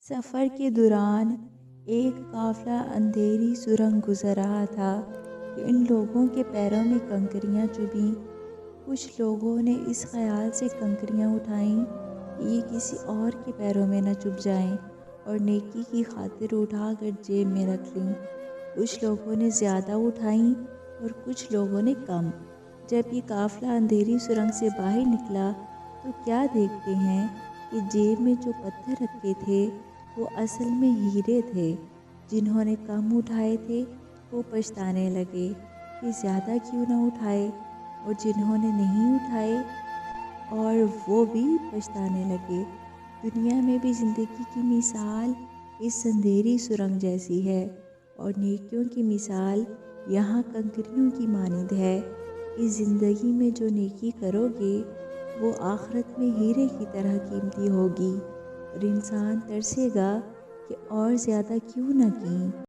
سفر کے دوران ایک قافلہ اندھیری سرنگ گزر رہا تھا کہ ان لوگوں کے پیروں میں کنکریاں چبھیں۔ کچھ لوگوں نے اس خیال سے کنکریاں اٹھائیں کہ یہ کسی اور کے پیروں میں نہ چبھ جائیں اور نیکی کی خاطر اٹھا کر جیب میں رکھ لیں۔ کچھ لوگوں نے زیادہ اٹھائیں اور کچھ لوگوں نے کم۔ جب یہ قافلہ اندھیری سرنگ سے باہر نکلا تو کیا دیکھتے ہیں کہ جیب میں جو پتھر رکھے تھے وہ اصل میں ہیرے تھے۔ جنہوں نے کم اٹھائے تھے وہ پچھتانے لگے کہ زیادہ کیوں نہ اٹھائے، اور جنہوں نے نہیں اٹھائے اور وہ بھی پچھتانے لگے۔ دنیا میں بھی زندگی کی مثال اس اندھیری سرنگ جیسی ہے، اور نیکیوں کی مثال یہاں کنکریوں کی مانند ہے۔ اس زندگی میں جو نیکی کرو گے وہ آخرت میں ہیرے کی طرح قیمتی ہوگی، اور انسان ترسے گا کہ اور زیادہ کیوں نہ کیں۔